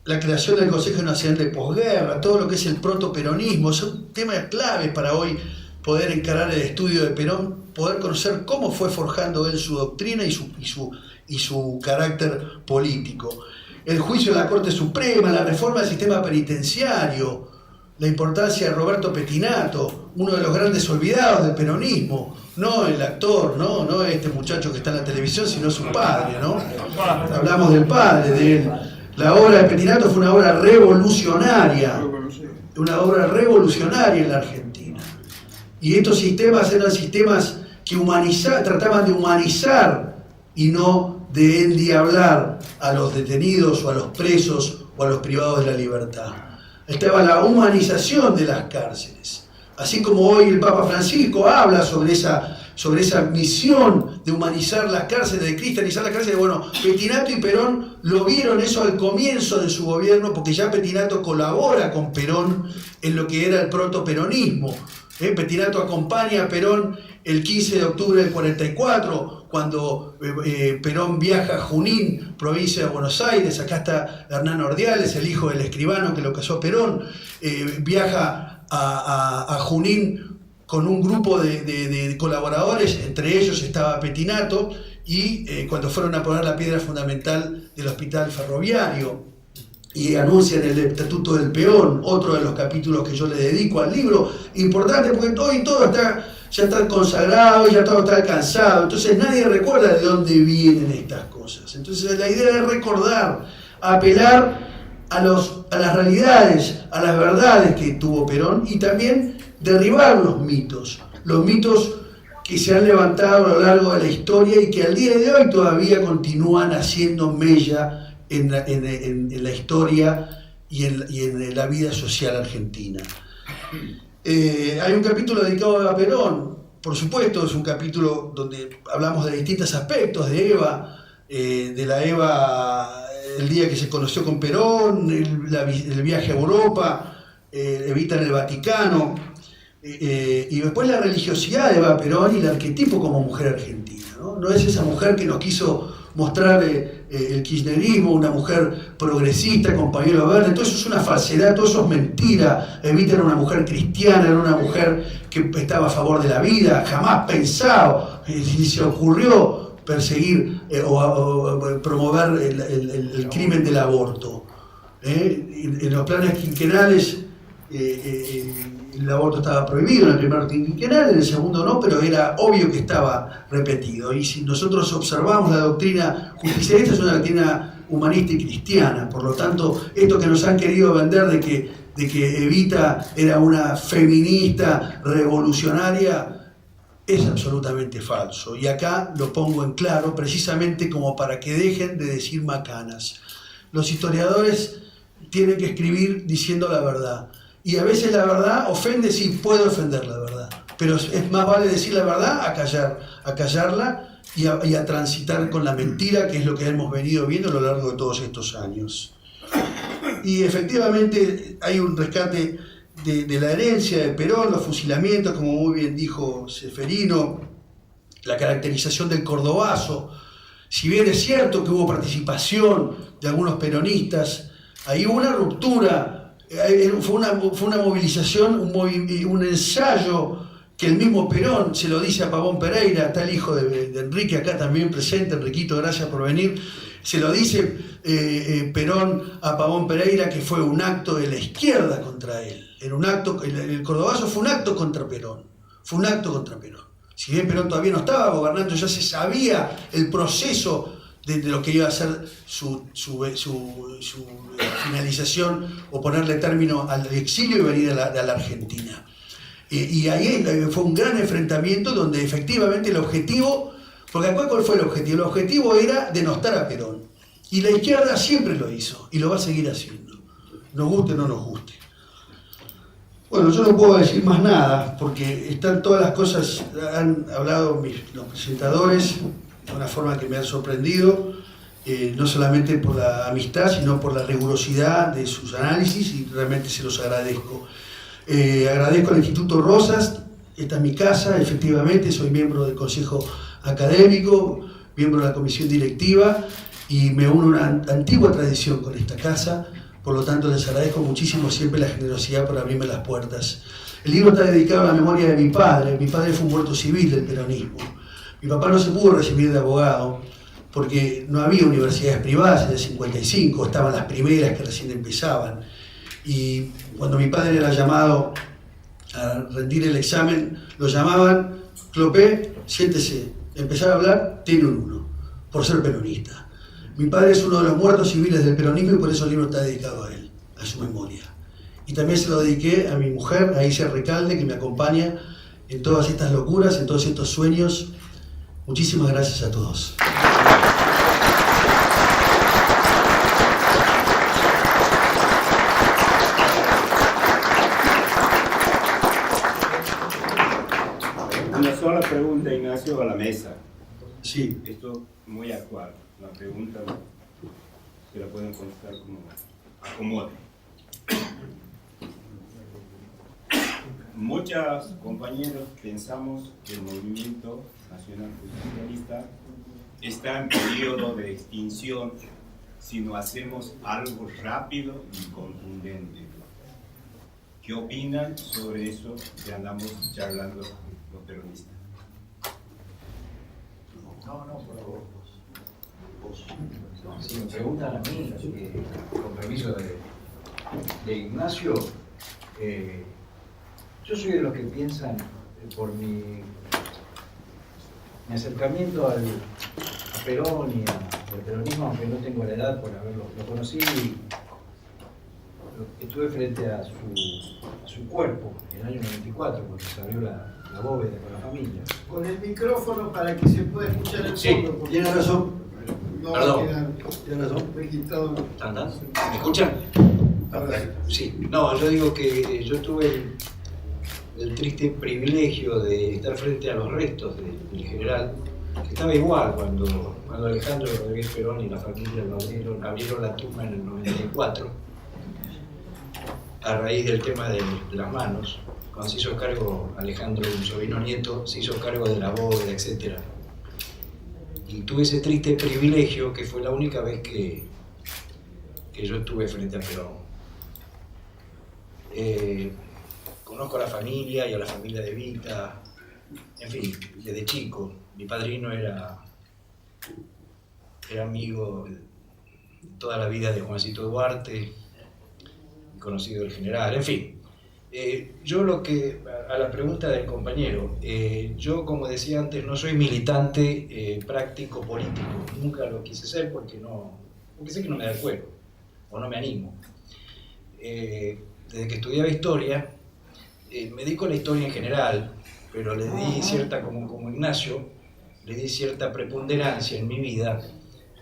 la creación del Consejo Nacional de Posguerra, todo lo que es el protoperonismo, son temas claves para hoy poder encarar el estudio de Perón, poder conocer cómo fue forjando él su doctrina y su carácter político. El juicio de la Corte Suprema, la reforma del sistema penitenciario, la importancia de Roberto Pettinato, uno de los grandes olvidados del peronismo, no el actor, no este muchacho que está en la televisión, sino su padre, ¿no? Hablamos del padre de él. La obra de Pettinato fue una obra revolucionaria, una obra revolucionaria en la Argentina. Y estos sistemas eran sistemas que trataban de humanizar y no de endiablar a los detenidos o a los presos o a los privados de la libertad. Estaba la humanización de las cárceles. Así como hoy el Papa Francisco habla sobre esa misión de humanizar las cárceles, de cristianizar las cárceles. Bueno, Pettinato y Perón lo vieron eso al comienzo de su gobierno, porque ya Pettinato colabora con Perón en lo que era el protoperonismo. Pettinato acompaña a Perón el 15 de octubre del 44, cuando Perón viaja a Junín, provincia de Buenos Aires. Acá está Hernán Ordiales, el hijo del escribano que lo casó Perón. Viaja a Junín con un grupo de colaboradores, entre ellos estaba Pettinato, y cuando fueron a poner la piedra fundamental del hospital ferroviario, y anuncian el Estatuto del Peón, otro de los capítulos que yo le dedico al libro, importante porque hoy todo ya está consagrado, ya todo está alcanzado, entonces nadie recuerda de dónde vienen estas cosas. Entonces la idea es recordar, apelar a las realidades, a las verdades que tuvo Perón, y también derribar los mitos que se han levantado a lo largo de la historia y que al día de hoy todavía continúan haciendo mella en la historia y en la vida social argentina. Hay un capítulo dedicado a Perón, por supuesto, es un capítulo donde hablamos de distintos aspectos de Eva, de la Eva, el día que se conoció con Perón, el viaje a Europa, Evita en el Vaticano, y después la religiosidad de Eva Perón y el arquetipo como mujer argentina, ¿no? No es esa mujer que nos quiso mostrar el kirchnerismo, una mujer progresista con pañuelo verde. Todo eso es una falsedad, todo eso es mentira. Evita era una mujer cristiana, era una mujer que estaba a favor de la vida, jamás pensado, ni se ocurrió perseguir o promover el crimen del aborto. En los planes quinquenales el aborto estaba prohibido en el primer quinquenal, en el segundo no, pero era obvio que estaba repetido. Y si nosotros observamos la doctrina justicialista, es una doctrina humanista y cristiana. Por lo tanto, esto que nos han querido vender de que Evita era una feminista revolucionaria es absolutamente falso. Y acá lo pongo en claro precisamente como para que dejen de decir macanas. Los historiadores tienen que escribir diciendo la verdad. Y a veces la verdad ofende, sí, puede ofender la verdad, pero es más vale decir la verdad a callarla y a transitar con la mentira, que es lo que hemos venido viendo a lo largo de todos estos años. Y efectivamente hay un rescate de la herencia de Perón, los fusilamientos, como muy bien dijo Ceferino, la caracterización del cordobazo. Si bien es cierto que hubo participación de algunos peronistas, ahí hubo una ruptura. Fue una movilización, un ensayo que el mismo Perón se lo dice a Pavón Pereira, está el hijo de Enrique acá también presente. Enriquito, gracias por venir. Se lo dice Perón a Pavón Pereira, que fue un acto de la izquierda contra él. Era un acto, el cordobazo fue un acto contra Perón. Fue un acto contra Perón. Si bien Perón todavía no estaba gobernando, ya se sabía el proceso de lo que iba a ser su finalización o ponerle término al exilio y venir a la Argentina. Y ahí fue un gran enfrentamiento donde efectivamente el objetivo, porque acá ¿cuál fue el objetivo? El objetivo era denostar a Perón. Y la izquierda siempre lo hizo y lo va a seguir haciendo, nos guste o no nos guste. Bueno, yo no puedo decir más nada porque están todas las cosas, han hablado los presentadores de una forma que me ha sorprendido, no solamente por la amistad, sino por la rigurosidad de sus análisis, y realmente se los agradezco. Agradezco al Instituto Rosas, esta es mi casa, efectivamente, soy miembro del Consejo Académico, miembro de la Comisión Directiva, y me uno a una antigua tradición con esta casa, por lo tanto les agradezco muchísimo siempre la generosidad por abrirme las puertas. El libro está dedicado a la memoria de mi padre fue un muerto civil del peronismo. Mi papá no se pudo recibir de abogado porque no había universidades privadas en el 55, estaban las primeras que recién empezaban. Y cuando mi padre era llamado a rendir el examen, lo llamaban: Clopé, siéntese, empezaba a hablar, tiene un 1, por ser peronista. Mi padre es uno de los muertos civiles del peronismo y por eso el libro está dedicado a él, a su memoria. Y también se lo dediqué a mi mujer, a Isa Recalde, que me acompaña en todas estas locuras, en todos estos sueños. Muchísimas gracias a todos. Una sola pregunta, Ignacio, a la mesa. Sí. Esto muy actual. La pregunta se la pueden contestar como acomode. Muchos compañeros pensamos que el movimiento nacional socialista está en periodo de extinción si no hacemos algo rápido y contundente. ¿Qué opinan sobre eso que andamos charlando los peronistas? Por favor. Si me preguntan a mí, con permiso de Ignacio, yo soy de los que piensan, por mi acercamiento a Perón y al peronismo, aunque no tengo la edad por haberlo conocí, estuve frente a su cuerpo en el año 94, cuando se abrió la bóveda con la familia. Con el micrófono para que se pueda escuchar el Sí. fondo. Tiene razón. No Perdón. Tiene razón. registrado. ¿Me escuchan? Sí. No, yo digo que yo tuve el triste privilegio de estar frente a los restos del general, que estaba igual cuando Alejandro Rodríguez Perón y la familia lo abrieron la tumba en el 94, a raíz del tema de las manos. Cuando se hizo cargo Alejandro, un sobrino nieto, se hizo cargo de la bóveda, etc. Y tuve ese triste privilegio, que fue la única vez que yo estuve frente a Perón. Conozco a la familia y a la familia de Vita, en fin, desde chico. Mi padrino era amigo toda la vida de Juancito Duarte, conocido del general, en fin. Yo a la pregunta del compañero, yo, como decía antes, no soy militante práctico político, nunca lo quise ser porque sé que no me da el cuero, o no me animo. Desde que estudiaba historia, me dedico a la historia en general, pero le di cierta, como Ignacio, le di cierta preponderancia en mi vida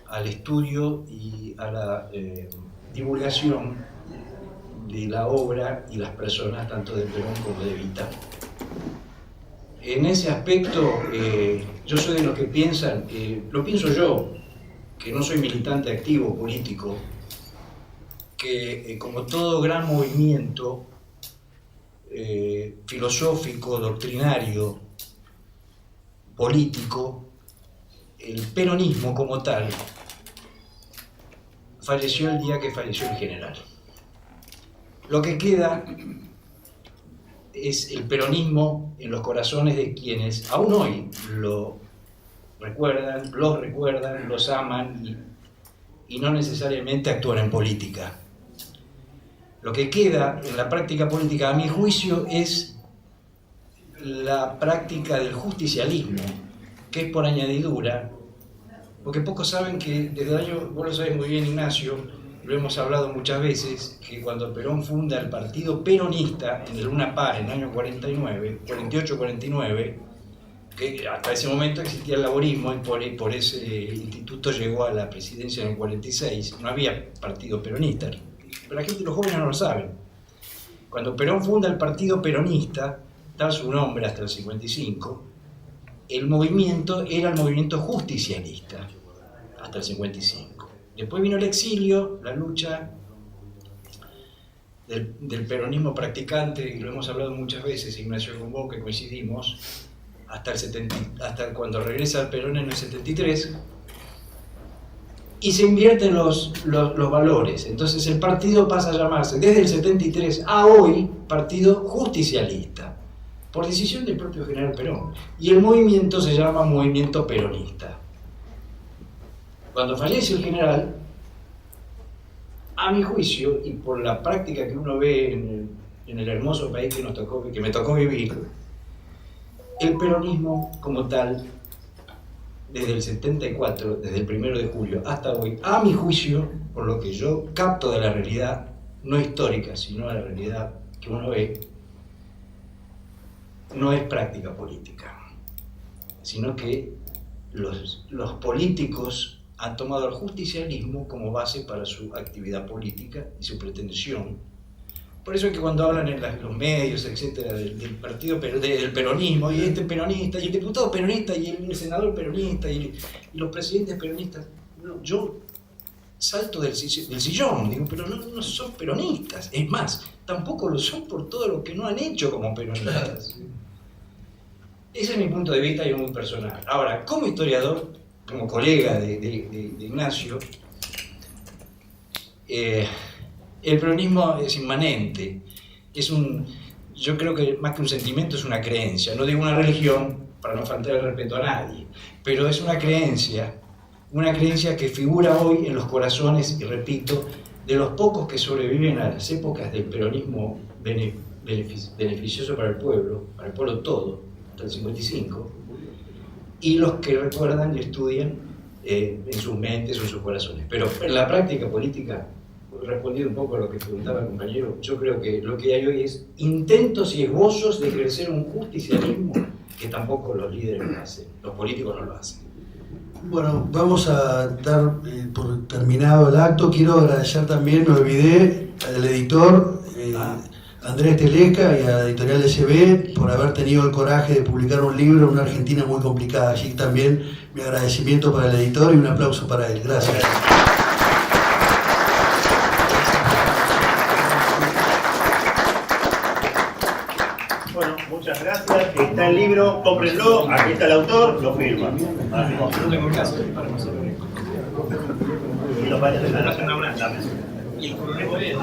al estudio y a la divulgación de la obra y las personas tanto de Perón como de Vita. En ese aspecto, yo soy de los que piensan, lo pienso yo, que no soy militante activo político, que como todo gran movimiento filosófico, doctrinario, político, el peronismo como tal falleció el día que falleció el general. Lo que queda es el peronismo en los corazones de quienes aún hoy los recuerdan, los aman y no necesariamente actúan en política. Lo que queda en la práctica política, a mi juicio, es la práctica del justicialismo, que es por añadidura, porque pocos saben que desde el año, vos lo sabés muy bien, Ignacio, lo hemos hablado muchas veces, que cuando Perón funda el Partido Peronista en el Luna Par en el año 48-49, que hasta ese momento existía el laborismo y por ese instituto llegó a la presidencia en el 46, no había partido peronista, pero la gente, los jóvenes no lo saben. Cuando Perón funda el Partido Peronista, tal su nombre hasta el 55, el movimiento era el movimiento justicialista hasta el 55. Después vino el exilio, la lucha del peronismo practicante, y lo hemos hablado muchas veces, Ignacio, con vos, que coincidimos, hasta cuando regresa al Perón en el 73, y se invierten los valores. Entonces el partido pasa a llamarse, desde el 73 a hoy, Partido Justicialista, por decisión del propio general Perón, y el movimiento se llama Movimiento Peronista. Cuando fallece el general, a mi juicio, y por la práctica que uno ve en el hermoso país que me tocó vivir, el peronismo como tal, desde el 74, desde el 1 de julio hasta hoy, a mi juicio, por lo que yo capto de la realidad, no histórica, sino la realidad que uno ve, no es práctica política, sino que los políticos han tomado el justicialismo como base para su actividad política y su pretensión. Por eso es que cuando hablan en los medios, etcétera, del partido, del peronismo, y este peronista, y el diputado peronista, y el senador peronista, y los presidentes peronistas, no, yo salto del sillón, digo, pero no son peronistas. Es más, tampoco lo son por todo lo que no han hecho como peronistas. Ese es mi punto de vista y muy personal. Ahora, como historiador, como colega de Ignacio, el peronismo es inmanente. Yo creo que más que un sentimiento es una creencia. No digo una religión para no faltar el respeto a nadie, pero es una creencia que figura hoy en los corazones, y repito, de los pocos que sobreviven a las épocas del peronismo beneficioso para el pueblo todo, hasta el 55, y los que recuerdan y estudian en sus mentes o en sus corazones. Pero en la práctica política, respondiendo un poco a lo que preguntaba el compañero, yo creo que lo que hay hoy es intentos y esbozos de ejercer un justicialismo que tampoco los líderes lo hacen, los políticos no lo hacen. Bueno, vamos a dar por terminado el acto. Quiero agradecer también, me olvidé, al editor Andrés Teleca y a la editorial SB por haber tenido el coraje de publicar un libro en una Argentina muy complicada. Así también mi agradecimiento para el editor y un aplauso para él. Gracias. Bueno, muchas gracias. Está el libro, cómprenlo. Aquí está el autor, lo firma. No tengo caso para no saber. Y los baños de la nación. Y el coronel